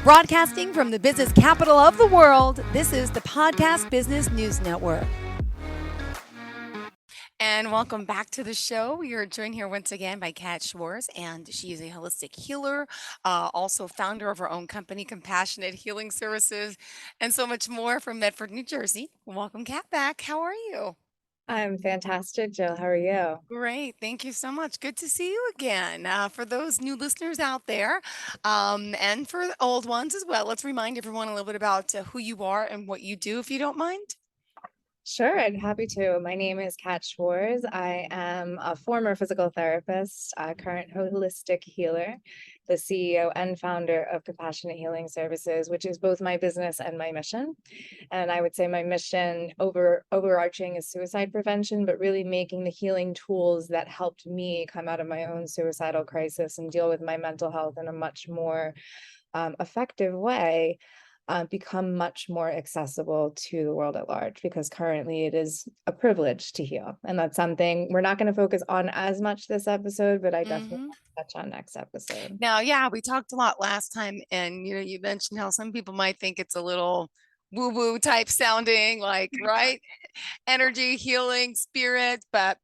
Broadcasting from the business capital of the world, this is the Podcast Business News Network. And welcome back to the show. We are joined here once again by Kat Schwarz, and she is a holistic healer, also founder of her own company, Compassionate Healing Services, and so much more from Medford, New Jersey. Welcome, Kat, back. How are you? I'm fantastic, Jill. How are you? Great. Thank you so much. Good to see you again. For those new listeners out there, and for the old ones as well, let's remind everyone a little bit about who you are and what you do, if you don't mind. Sure, I'd happy to. My name is Kat Schwarz. I am a former physical therapist, a current holistic healer, the CEO and founder of Compassionate Healing Services, which is both my business and my mission. And I would say my mission overarching is suicide prevention, but really making the healing tools that helped me come out of my own suicidal crisis and deal with my mental health in a much more effective way, become much more accessible to the world at large, because currently it is a privilege to heal. And that's something we're not going to focus on as much this episode, but I definitely Hmm. want to touch on next episode. Now, yeah, we talked a lot last time, and you mentioned how some people might think it's a little woo-woo type sounding, like right, energy, healing, spirit, but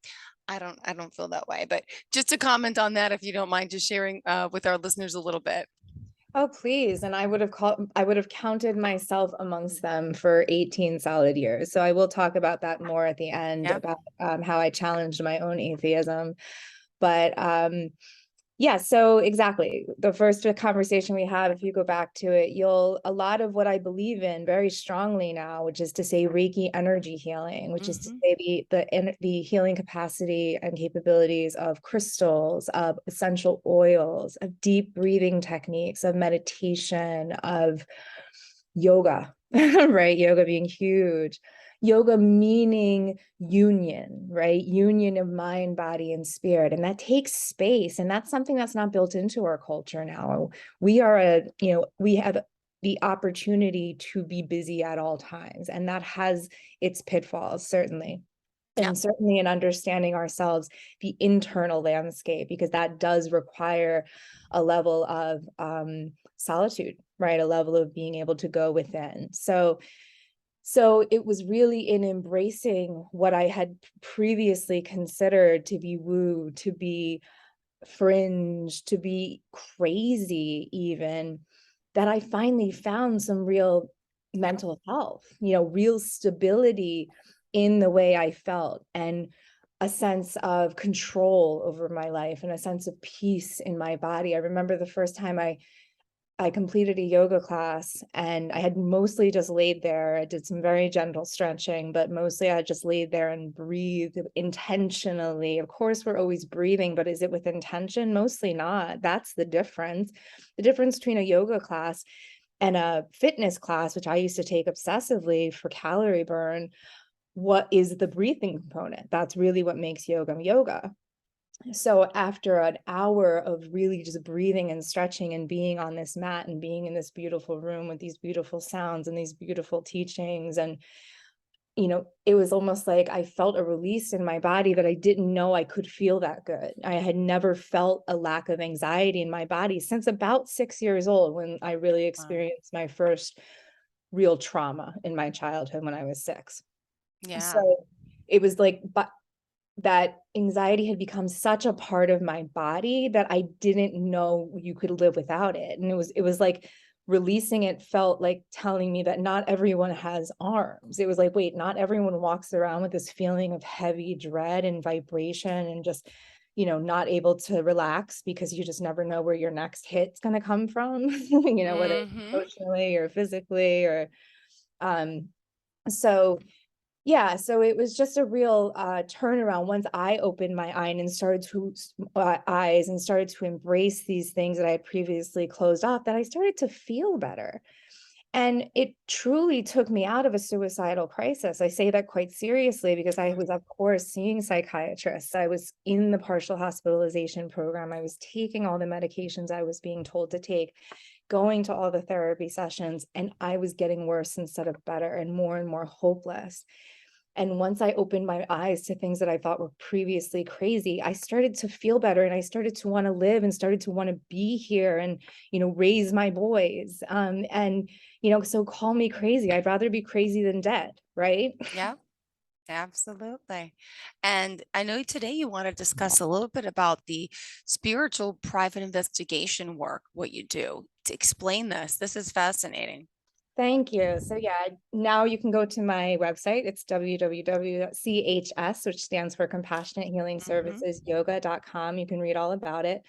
I don't feel that way. But just to comment on that, if you don't mind, just sharing with our listeners a little bit. Oh, please. And I would have counted myself amongst them for 18 solid years. So I will talk about that more at the end, Yeah. about how I challenged my own atheism. But yeah, so exactly. The first conversation we have, if you go back to it, a lot of what I believe in very strongly now, which is to say Reiki energy healing, which is to Hmm. say the healing capacity and capabilities of crystals, of essential oils, of deep breathing techniques, of meditation, of yoga, right? Yoga being huge. Yoga meaning union, right? Union of mind, body, and spirit. And that takes space. And that's something that's not built into our culture now. We have the opportunity to be busy at all times. And that has its pitfalls, certainly. Yeah. And certainly in understanding ourselves, the internal landscape, because that does require a level of solitude, right? A level of being able to go within. So it was really in embracing what I had previously considered to be woo, to be fringe, to be crazy even, that I finally found some real mental health, real stability in the way I felt, and a sense of control over my life and a sense of peace in my body. I remember the first time I completed a yoga class, and I had mostly just laid there. I did some very gentle stretching, but mostly I just laid there and breathed intentionally. Of course, we're always breathing, but is it with intention? Mostly not. That's the difference. The difference between a yoga class and a fitness class, which I used to take obsessively for calorie burn, what is the breathing component? That's really what makes yoga yoga. So after an hour of really just breathing and stretching and being on this mat and being in this beautiful room with these beautiful sounds and these beautiful teachings, and it was almost like I felt a release in my body that I didn't know I could feel that good. I had never felt a lack of anxiety in my body since about 6 years old, when I really Wow. experienced my first real trauma in my childhood when I was 6. Yeah. So it was like, but that anxiety had become such a part of my body that I didn't know you could live without it. And it was like releasing it felt like telling me that not everyone has arms. It was like, wait, not everyone walks around with this feeling of heavy dread and vibration and just, not able to relax, because you just never know where your next hit's going to come from, whether it's Hmm. emotionally or physically or um so yeah, so it was just a real turnaround once I opened my eyes and started to embrace these things that I had previously closed off, that I started to feel better. And it truly took me out of a suicidal crisis. I say that quite seriously, because I was, of course, seeing psychiatrists. I was in the partial hospitalization program. I was taking all the medications I was being told to take, going to all the therapy sessions, and I was getting worse instead of better and more hopeless. And once I opened my eyes to things that I thought were previously crazy, I started to feel better, and I started to want to live and started to want to be here and, raise my boys. And, so call me crazy. I'd rather be crazy than dead, right? Yeah, absolutely. And I know today you want to discuss a little bit about the spiritual private investigation work, what you do. To explain this, this is fascinating. Thank you. So yeah, now you can go to my website. It's www.chs, which stands for Compassionate Healing Hmm. Services Yoga.com. You can read all about it,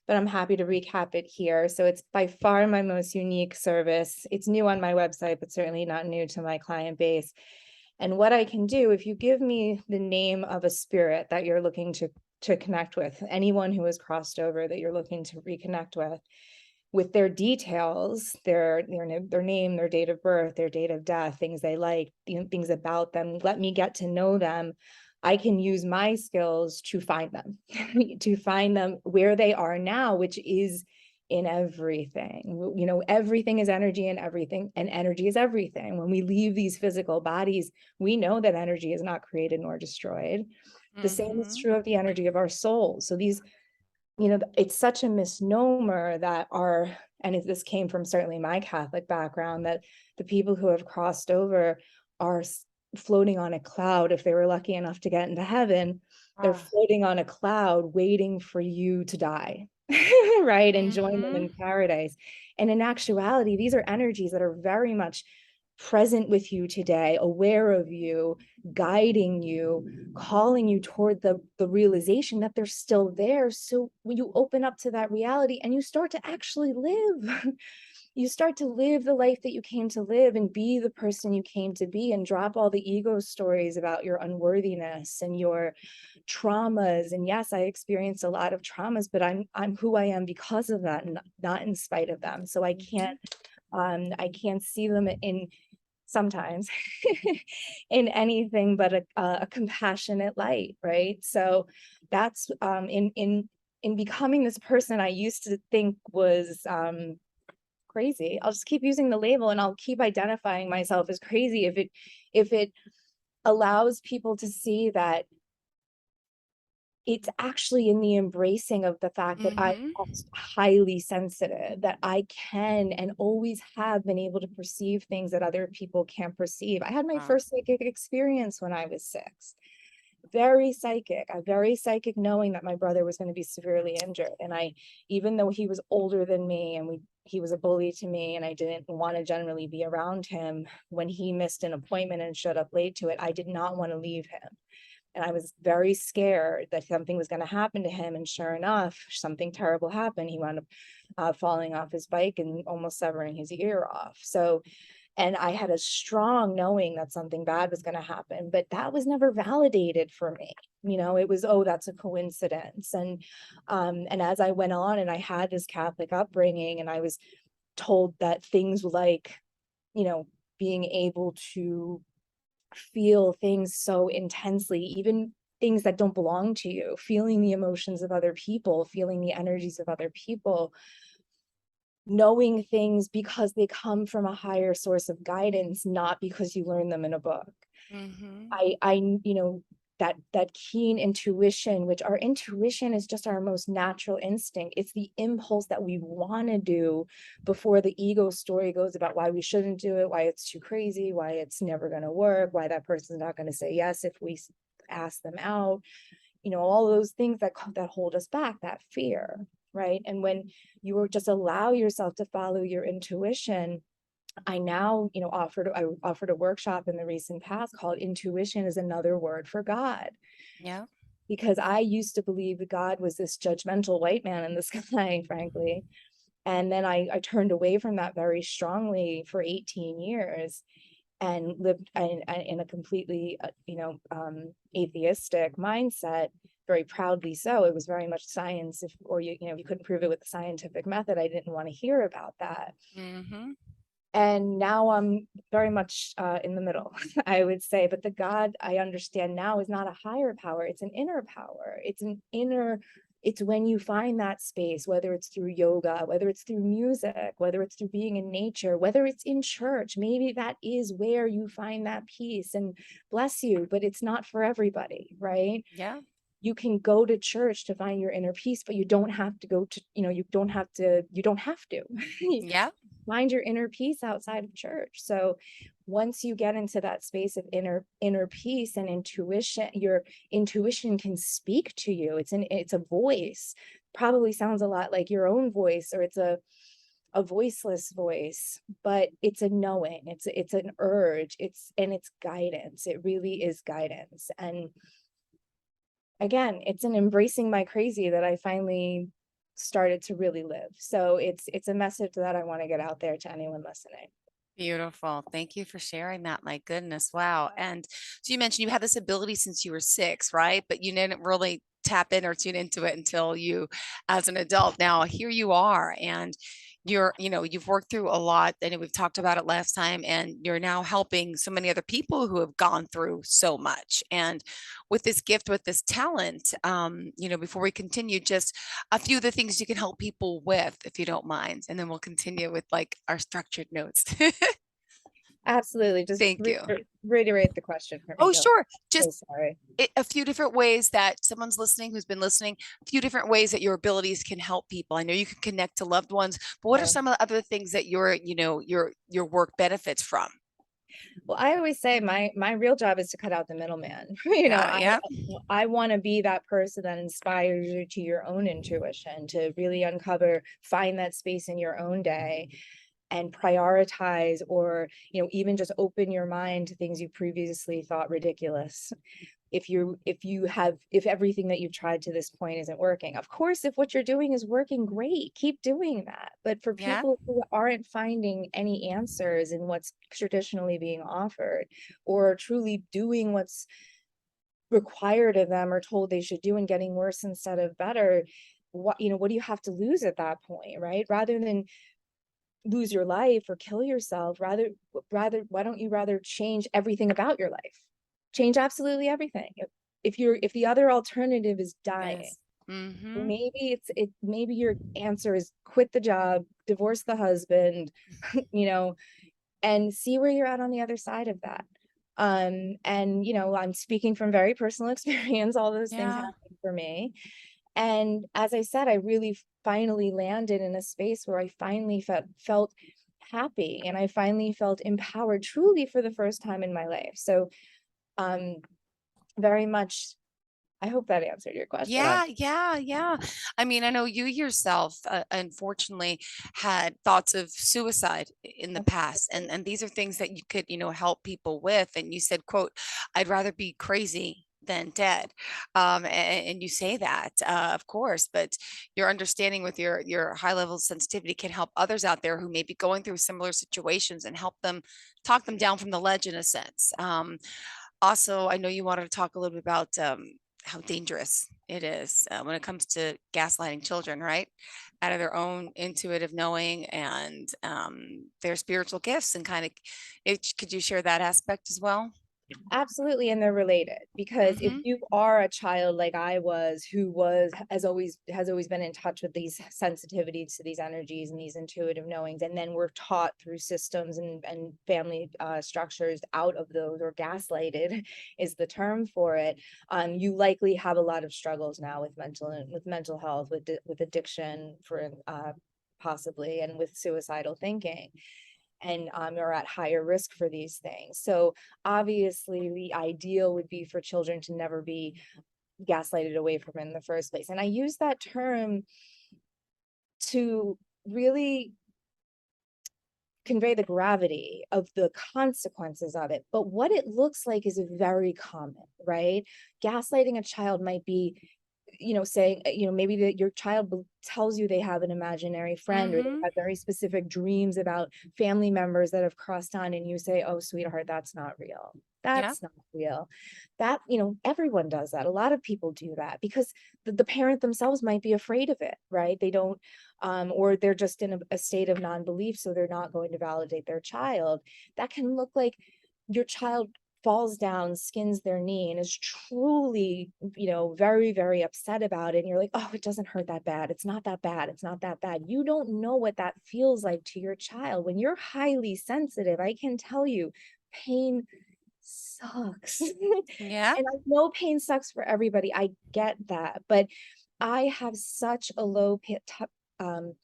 but I'm happy to recap it here. So it's by far my most unique service. It's new on my website, but certainly not new to my client base. And what I can do, if you give me the name of a spirit that you're looking to connect with, anyone who has crossed over that you're looking to reconnect with their details, their name, their date of birth, their date of death, things they like, things about them, let me get to know them. I can use my skills to find them, to find them where they are now, which is in everything. Everything is energy, and energy is everything. When we leave these physical bodies, we know that energy is not created nor destroyed. The same is Hmm. true of the energy of our souls. So these, it's such a misnomer that this came from certainly my Catholic background, that the people who have crossed over are floating on a cloud. If they were lucky enough to get into heaven, they're Ah. floating on a cloud waiting for you to die, right? And join them Hmm. in paradise. And in actuality, these are energies that are very much present with you today, aware of you, guiding you, calling you toward the realization that they're still there. So when you open up to that reality and you start to actually live, you start to live the life that you came to live and be the person you came to be, and drop all the ego stories about your unworthiness and your traumas. And yes, I experienced a lot of traumas, but I'm who I am because of that, and not in spite of them. So I can't see them in sometimes in anything but a compassionate light, right? So that's in becoming this person I used to think was crazy. I'll just keep using the label, and I'll keep identifying myself as crazy if it allows people to see that it's actually in the embracing of the fact that I'm Hmm. highly sensitive, that I can and always have been able to perceive things that other people can't perceive. I had my Wow. first psychic experience when I was 6. A very psychic knowing that my brother was going to be severely injured. And even though he was older than me, and he was a bully to me, and I didn't want to generally be around him, when he missed an appointment and showed up late to it, I did not want to leave him. And I was very scared that something was going to happen to him. And sure enough, something terrible happened. He wound up falling off his bike and almost severing his ear off. So, and I had a strong knowing that something bad was going to happen, but that was never validated for me. It was, oh, that's a coincidence. And as I went on and I had this Catholic upbringing, and I was told that things like, you know, being able to feel things so intensely, even things that don't belong to you, feeling the emotions of other people, feeling the energies of other people, knowing things because they come from a higher source of guidance, not because you learn them in a book. Hmm. I that keen intuition, which our intuition is just our most natural instinct. It's the impulse that we want to do before the ego story goes about why we shouldn't do it, why it's too crazy, why it's never going to work, why that person's not going to say yes if we ask them out. All those things that hold us back, that fear, right? And when you just allow yourself to follow your intuition, I now, I offered a workshop in the recent past called Intuition is Another Word for God, Yeah. because I used to believe that God was this judgmental white man in the sky, frankly. And then I turned away from that very strongly for 18 years and lived in a completely, atheistic mindset, very proudly so. It was very much science. If you couldn't prove it with the scientific method, I didn't want to hear about that. Hmm. And now I'm very much in the middle, I would say. But the God I understand now is not a higher power, it's an inner power. It's an inner It's when you find that space, whether it's through yoga, whether it's through music, whether it's through being in nature, whether it's in church, maybe that is where you find that peace. And bless you, but it's not for everybody, right? Yeah. You can go to church to find your inner peace, but you don't have to go to, you don't have to. Yeah. Find your inner peace outside of church. So once you get into that space of inner peace and intuition, your intuition can speak to you. It's a voice. Probably sounds a lot like your own voice, or it's a voiceless voice, but it's a knowing. It's an urge. It's guidance. It really is guidance. And again, it's an embracing my crazy that I finally started to really live. So it's a message that I want to get out there to anyone listening. Beautiful. Thank you for sharing that. My goodness. Wow. And so you mentioned you had this ability since you were 6, right? But you didn't really tap in or tune into it until you as an adult. Now here you are, and you've worked through a lot, and we've talked about it last time, and you're now helping so many other people who have gone through so much. And with this gift, with this talent, before we continue, just a few of the things you can help people with, if you don't mind, and then we'll continue with like our structured notes. Absolutely. Just Thank you. reiterate the question for me. Oh, Go. sure. So Just sorry. a few different ways that someone's listening who's been listening, a few different ways that your abilities can help people. I know you can connect to loved ones, but what are Yeah. some of the other things that your work benefits from? Well, I always say my real job is to cut out the middleman. You know, Yeah, yeah, I want to be that person that inspires you to your own intuition, to really uncover, find that space in your own day and prioritize, or even just open your mind to things you previously thought ridiculous. If everything that you've tried to this point isn't working, of course, if what you're doing is working, great, keep doing that. But for yeah, people who aren't finding any answers in what's traditionally being offered, or truly doing what's required of them or told they should do and getting worse instead of better, what do you have to lose at that point, right? Rather than lose your life or kill yourself, why don't you rather change everything about your life? Change absolutely everything. If the other alternative is dying, yes. Mm-hmm. maybe your answer is quit the job, divorce the husband, you know, and see where you're at on the other side of that. And I'm speaking from very personal experience. All those things Yeah. happened for me. And as I said, I really finally landed in a space where I finally felt happy, and I finally felt empowered truly for the first time in my life. So um very much, I hope that answered your question. Yeah, yeah, yeah. I mean, I know you yourself, unfortunately, had thoughts of suicide in the past, and these are things that you could, help people with. And you said, "quote I'd rather be crazy than dead," and you say that, of course, but your understanding with your high level of sensitivity can help others out there who may be going through similar situations and help them talk them down from the ledge in a sense. Also, I know you wanted to talk a little bit about how dangerous it is when it comes to gaslighting children, right? Out of their own intuitive knowing and their spiritual gifts, and kind of, could you share that aspect as well? Absolutely, and they're related, because if Mm-hmm. you are a child like I was, who has always been in touch with these sensitivities to these energies and these intuitive knowings, and then we're taught through systems and family structures out of those, or gaslighted is the term for it. You likely have a lot of struggles now with mental health, with addiction, for possibly, and with suicidal thinking, and are at higher risk for these things. So obviously the ideal would be for children to never be gaslighted away from it in the first place. And I use that term to really convey the gravity of the consequences of it. But what it looks like is very common, right? Gaslighting a child might be, saying, maybe that your child tells you they have an imaginary friend, or they Mm-hmm. have very specific dreams about family members that have crossed on, and you say, oh, sweetheart, that's not real. Yeah. That's not real. That, everyone does that. A lot of people do that because the parent themselves might be afraid of it, right? They don't, or they're just in a state of non-belief, so they're not going to validate their child. That can look like your child falls down, skins their knee, and is truly, very, very upset about it. And you're like, oh, it doesn't hurt that bad. It's not that bad. It's not that bad. You don't know what that feels like to your child. When you're highly sensitive, I can tell you, pain sucks. Yeah. And I know pain sucks for everybody. I get that. But I have such a low um,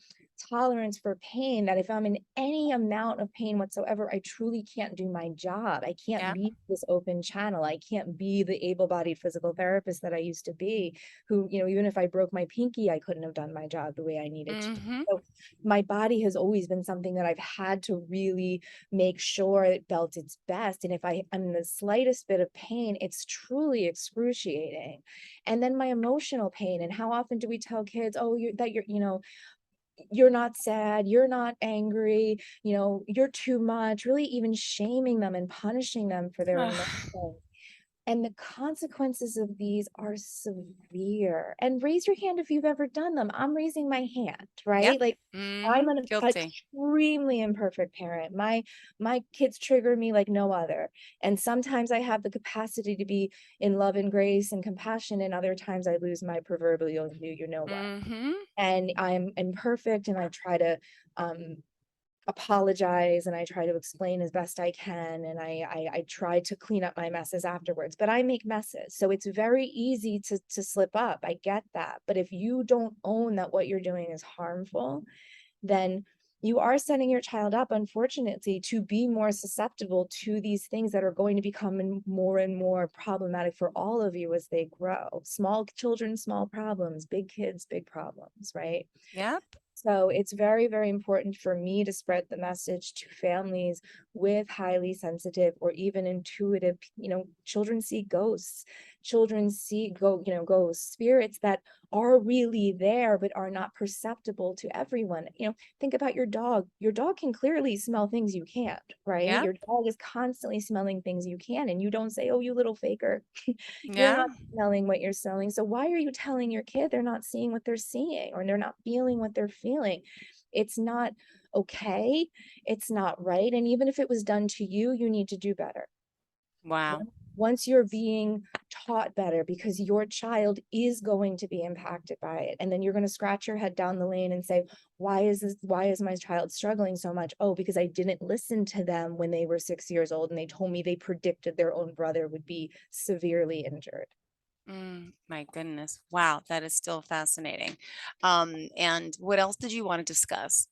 tolerance for pain that if I'm in any amount of pain whatsoever, I truly can't do my job. I can't Yeah. be this open channel. I can't be the able-bodied physical therapist that I used to be, who, even if I broke my pinky, I couldn't have done my job the way I needed to do. Mm-hmm. So my body has always been something that I've had to really make sure it felt its best. And if I'm in the slightest bit of pain, it's truly excruciating. And then my emotional pain, and how often do we tell kids, oh, you're not sad, you're not angry, you're too much, really even shaming them and punishing them for their emotions. And the consequences of these are severe. And raise your hand if you've ever done them. I'm raising my hand, Yep. right? Like, I'm Mm-hmm. an Guilty. extremely imperfect parent. My kids trigger me like no other. And sometimes I have the capacity to be in love and grace and compassion, and other times I lose my proverbial you know what. Mm-hmm. And I'm imperfect, and I try to um apologize, and I try to explain as best I can, and I try to clean up my messes afterwards, but I make messes. So it's very easy to slip up. I get that. But if you don't own that what you're doing is harmful, then you are setting your child up, unfortunately, to be more susceptible to these things that are going to become more and more problematic for all of you as they grow. Small children, small problems, big kids, big problems, right? Yep. So it's very, very important for me to spread the message to families with highly sensitive or even intuitive, children see ghosts, children see ghosts, spirits that are really there, but are not perceptible to everyone. Think about your dog. Your dog can clearly smell things you can't, right? Yep. Your dog is constantly smelling things you can, and you don't say, oh, you little faker. You're Yeah. not smelling what you're smelling. So why are you telling your kid they're not seeing what they're seeing, or they're not feeling what they're feeling? It's not okay. It's not right. And even if it was done to you, you need to do better. Wow. Once you're being taught better, because your child is going to be impacted by it. And then you're going to scratch your head down the lane and say, why is my child struggling so much? Oh, because I didn't listen to them when they were 6 years old and they told me they predicted their own brother would be severely injured. My goodness. Wow, that is still fascinating. And what else did you want to discuss?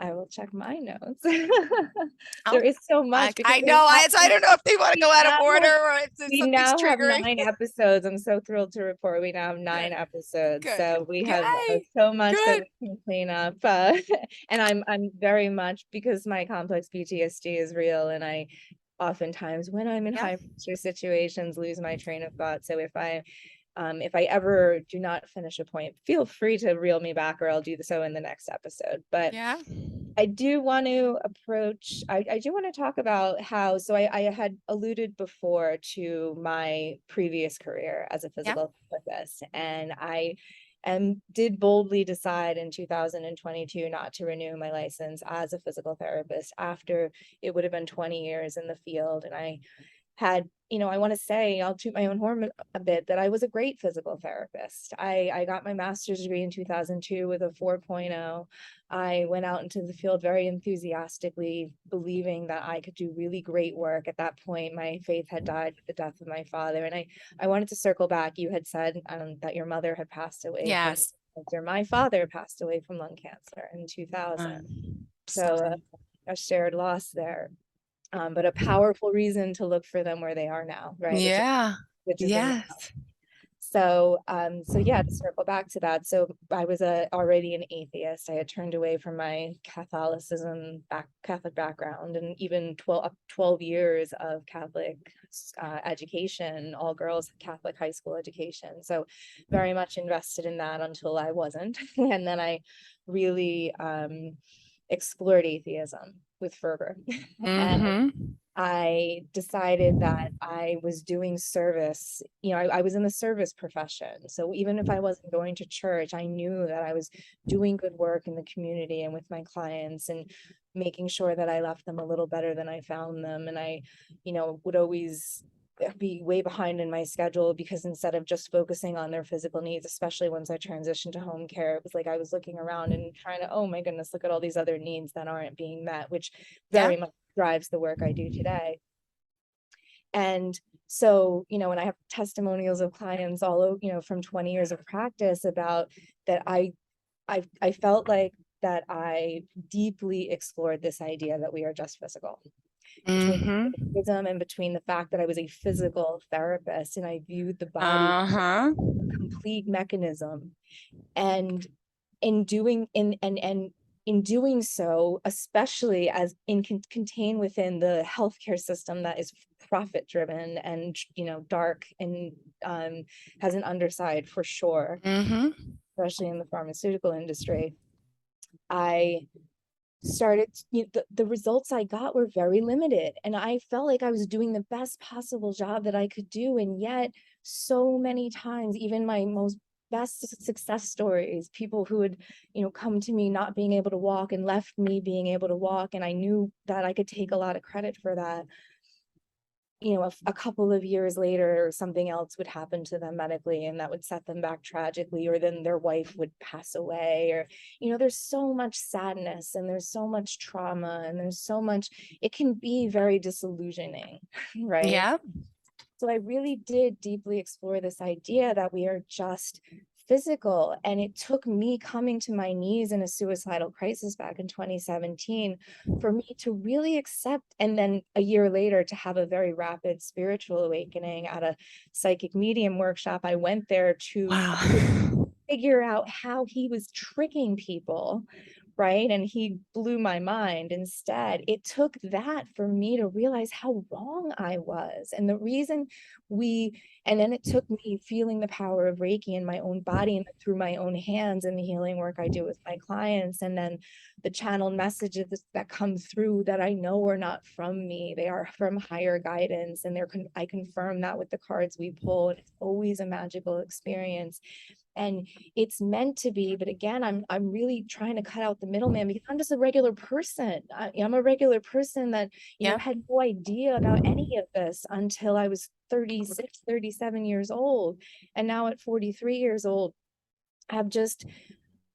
I will check my notes. Oh, There is so much because I know. I don't know if they want to go out of now order have or if we something's now have triggering. 9 episodes. I'm so thrilled to report we now have Good, 9 episodes. good. So we have Yay, so much that good. we can clean up. And I'm very much, because my complex PTSD is real, and I oftentimes, when I'm in Yep, high pressure situations, lose my train of thought. So if I ever do not finish a point, feel free to reel me back, or I'll do so in the next episode. But yeah, I do want to I do want to talk about how, so I had alluded before to my previous career as a yep, physical therapist, and did boldly decide in 2022 not to renew my license as a physical therapist after it would have been 20 years in the field. And I had, I want to say, I'll toot my own horn a bit, that I was a great physical therapist. I got my master's degree in 2002 with a 4.0. I went out into the field very enthusiastically, believing that I could do really great work. At that point, my faith had died with the death of my father. And I wanted to circle back. You had said that your mother had passed away from yes. cancer. My father passed away from lung cancer in 2000. So Sorry. a shared loss there, but a powerful reason to look for them where they are now, right? Yeah, Which is in. yes, So yeah, to circle back to that. So I was already an atheist. I had turned away from my Catholic background, and even 12 years of Catholic education, all girls Catholic high school education. So very much invested in that until I wasn't. And then I really explored atheism with fervor. And mm-hmm. I decided that I was doing service, I was in the service profession. So even if I wasn't going to church, I knew that I was doing good work in the community and with my clients and making sure that I left them a little better than I found them. And I, would always be way behind in my schedule because instead of just focusing on their physical needs, especially once I transitioned to home care, it was like I was looking around and trying to, oh my goodness, look at all these other needs that aren't being met, which Yeah. very much drives the work I do today. And so, and I have testimonials of clients all over, from 20 years of practice about that I felt like that I deeply explored this idea that we are just physical between Mm-hmm. wisdom and between the fact that I was a physical therapist and I viewed the body Uh-huh. as a complete mechanism. And in doing so, especially as contained within the healthcare system that is profit driven and dark and has an underside for sure, Mm-hmm. especially in the pharmaceutical industry, I started the results I got were very limited, and I felt like I was doing the best possible job that I could do. And yet so many times, even my most best success stories, people who would come to me not being able to walk and left me being able to walk, and I knew that I could take a lot of credit for that. A couple of years later, something else would happen to them medically, and that would set them back tragically, or then their wife would pass away, or, there's so much sadness and there's so much trauma and there's so much, it can be very disillusioning, right? Yeah. So I really did deeply explore this idea that we are just physical. And it took me coming to my knees in a suicidal crisis back in 2017 for me to really accept. And then a year later, to have a very rapid spiritual awakening at a psychic medium workshop. I went there to Wow. figure out how he was tricking people, right? And he blew my mind. Instead, it took that for me to realize how wrong I was. And the reason and then it took me feeling the power of Reiki in my own body and through my own hands and the healing work I do with my clients. And then the channeled messages that come through that I know are not from me, they are from higher guidance. And I confirm that with the cards we pull. It's always a magical experience. And it's meant to be, but again, I'm really trying to cut out the middleman because I'm just a regular person. I'm a regular person that Yeah. had no idea about any of this until I was 36 37 years old. And now at 43 years old, I've just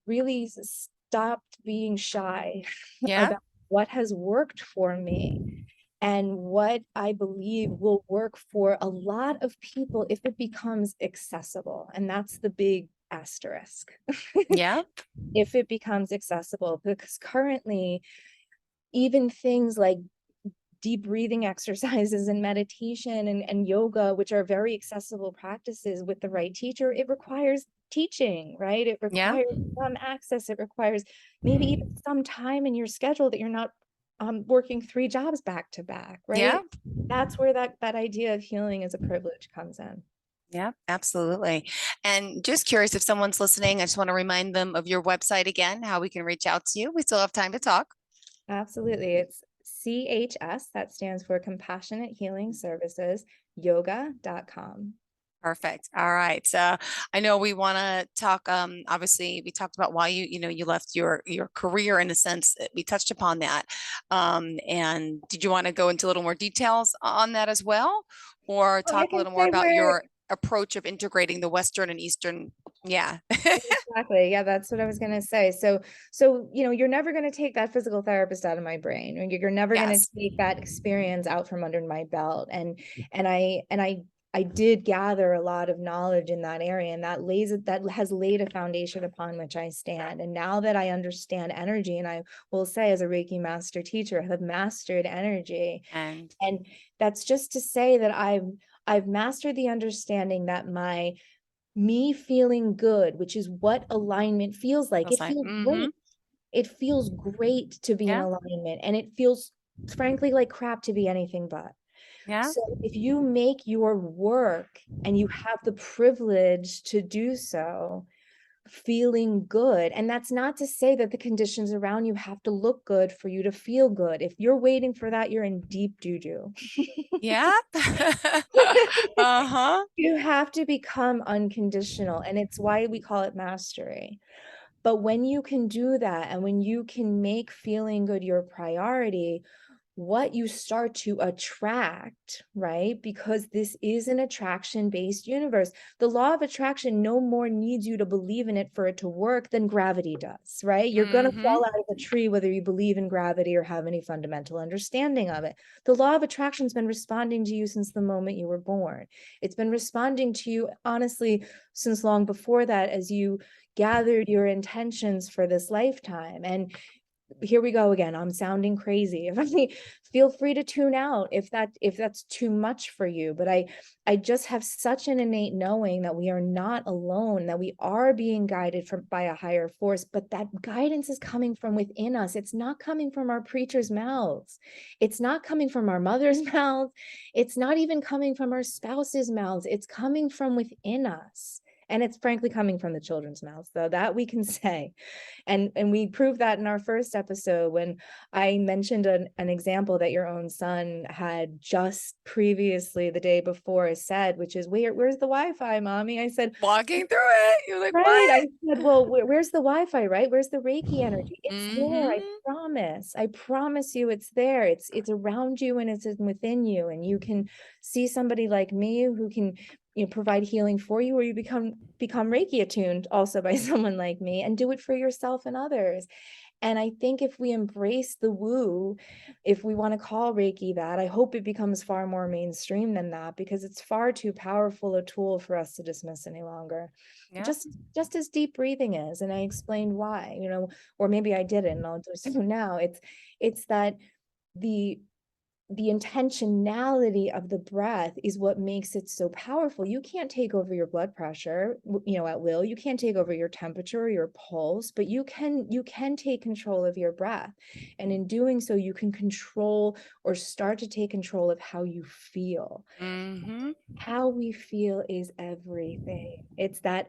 really stopped being shy Yeah. about what has worked for me and what I believe will work for a lot of people if it becomes accessible. And that's the big asterisk. Yeah. If it becomes accessible, because currently, even things like deep breathing exercises and meditation and yoga, which are very accessible practices with the right teacher, it requires teaching, right? It Yeah. requires some access. It requires maybe even some time in your schedule that you're not working 3 jobs back to back, Yeah. right? That's where that idea of healing as a privilege comes in. Yeah, absolutely. And just curious if someone's listening, I just want to remind them of your website again, how we can reach out to you. We still have time to talk. Absolutely. It's CHS, that stands for Compassionate Healing Services, yoga.com. Perfect. All right. So I know we want to talk, obviously we talked about why you left your career in a sense. We touched upon that. And did you want to go into a little more details on that as well? Or Well, I talk a can little more say about where your approach of integrating the Western and Eastern? Yeah. exactly. Yeah, that's what I was gonna say. You're never gonna take that physical therapist out of my brain. You're never gonna Yes. take that experience out from under my belt. And I did gather a lot of knowledge in that area, and that has laid a foundation upon which I stand. And now that I understand energy, and I will say, as a Reiki master teacher, I have mastered energy. And And that's just to say that I've mastered the understanding that me feeling good, which is what alignment feels like. feels It like, feels great. It feels great to be in yeah, alignment, and it feels frankly like crap to be anything but. yeah, So if you make your work and you have the privilege to do so, feeling good. And that's not to say that the conditions around you have to look good for you to feel good. If you're waiting for that, you're in deep doo-doo. Yeah. Uh-huh. You have to become unconditional, and it's why we call it mastery. But when you can do that, and when you can make feeling good your priority, what you start to attract, right? Because this is an attraction-based universe. The law of attraction no more needs you to believe in it for it to work than gravity does, right? You're going to Mm-hmm. fall out of a tree whether you believe in gravity or have any fundamental understanding of it. The law of attraction's been responding to you since the moment you were born. It's been responding to you, honestly, since long before that, as you gathered your intentions for this lifetime. And here we go again. I'm sounding crazy. If I feel free to tune out if that's too much for you. But I just have such an innate knowing that we are not alone, that we are being guided by a higher force, but that guidance is coming from within us. It's not coming from our preachers' mouths. It's not coming from our mother's mouth. It's not even coming from our spouse's mouths. It's coming from within us. And it's frankly coming from the children's mouths, though, that we can say. And we proved that in our first episode when I mentioned an example that your own son had just previously the day before said, which is, where's the Wi-Fi, mommy? I said, Walking through it. You're like, right. I what? said, well, where's the Wi-Fi, right? Where's the Reiki energy? It's there. I Mm-hmm. promise. I promise you it's there. It's around you and it's within you. And you can see somebody like me who can, provide healing for you, or you become Reiki attuned also by someone like me, and do it for yourself and others. And I think if we embrace the woo, if we want to call Reiki that, I hope it becomes far more mainstream than that, because it's far too powerful a tool for us to dismiss any longer. Yeah. Just as deep breathing is, and I explained why, or maybe I didn't, and I'll do so now. It's that the intentionality of the breath is what makes it so powerful. You can't take over your blood pressure, at will. You can't take over your temperature or your pulse, but you can take control of your breath. And in doing so, you can control or start to take control of how you feel. Mm-hmm. How we feel is everything. It's that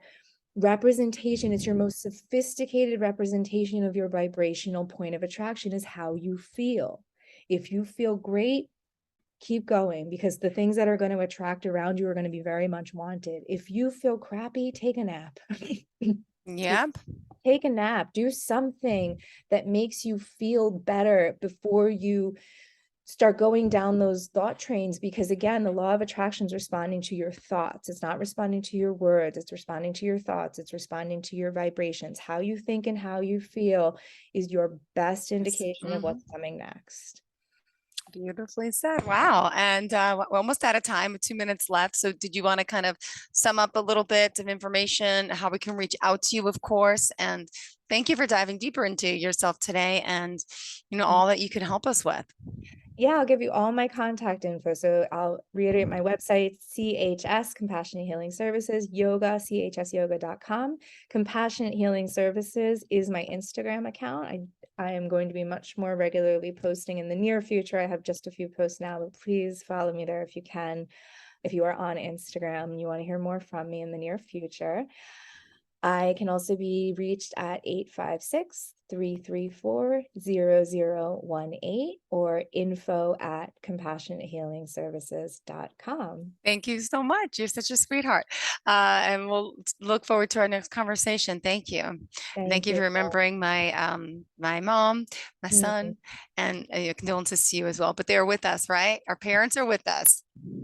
representation. It's your most sophisticated representation of your vibrational point of attraction, is how you feel. If you feel great, keep going, because the things that are going to attract around you are going to be very much wanted. If you feel crappy, take a nap. Yep. Take a nap. Do something that makes you feel better before you start going down those thought trains, because again, the law of attraction is responding to your thoughts. It's not responding to your words. It's responding to your thoughts. It's responding to your vibrations. How you think and how you feel is your best indication of Mm-hmm. what's coming next. Beautifully said. Wow. And we're almost out of time, 2 minutes left. So did you want to kind of sum up a little bit of information, how we can reach out to you, of course? And thank you for diving deeper into yourself today and, all that you can help us with. Yeah, I'll give you all my contact info. So I'll reiterate my website, CHS, Compassionate Healing Services, yoga, chsyoga.com. Compassionate Healing Services is my Instagram account. I am going to be much more regularly posting in the near future. I have just a few posts now, but please follow me there if you can. If you are on Instagram and you want to hear more from me in the near future. I can also be reached at 856-334-0018 or info@compassionatehealingservices.com. Thank you so much. You're such a sweetheart. And we'll look forward to our next conversation. Thank you. Thank Thank you you. for remembering my my mom, my Mhm. son, and condolences to you as well. But they're with us, right? Our parents are with us.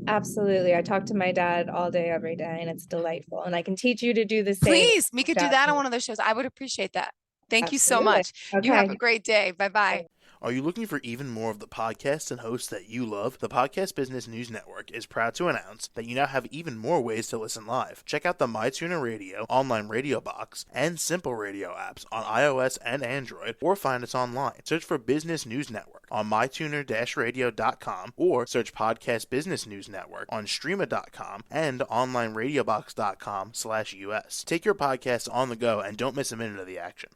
Absolutely. I talk to my dad all day, every day, and it's delightful. And I can teach you to do the same. Please, we could Reach do out that to on me. one of those shows. I would appreciate that. Thank you so Absolutely. much. You have Okay. a great day. Bye bye. Are you looking for even more of the podcasts and hosts that you love? The Podcast Business News Network is proud to announce that you now have even more ways to listen live. Check out the MyTuner Radio, online radio box, and Simple Radio apps on iOS and Android, or find us online. Search for Business News Network on mytuner-radio.com, or search Podcast Business News Network on streama.com and onlineradiobox.com/US. Take your podcast on the go and don't miss a minute of the action.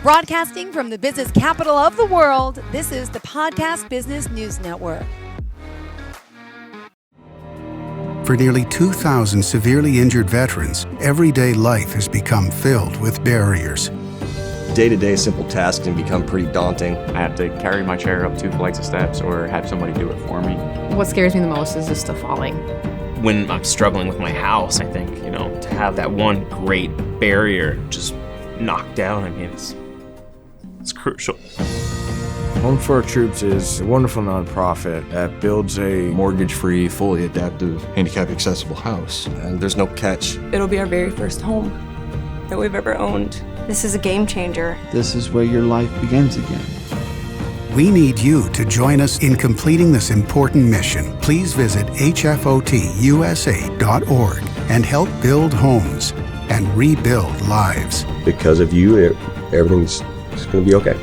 Broadcasting from the business capital of the world, this is the Podcast Business News Network. For nearly 2,000 severely injured veterans, everyday life has become filled with barriers. Day-to-day simple tasks can become pretty daunting. I have to carry my chair up 2 flights of steps or have somebody do it for me. What scares me the most is just the falling. When I'm struggling with my house, I think, to have that one great barrier just knocked down, it's crucial. Home for Our Troops is a wonderful nonprofit that builds a Mortgage-free, fully adaptive, handicap-accessible house. And there's no catch. It'll be our very first home that we've ever owned. This is a game changer. This is where your life begins again. We need you to join us in completing this important mission. Please visit hfotusa.org and help build homes and rebuild lives. Because of you, everything's going to be okay.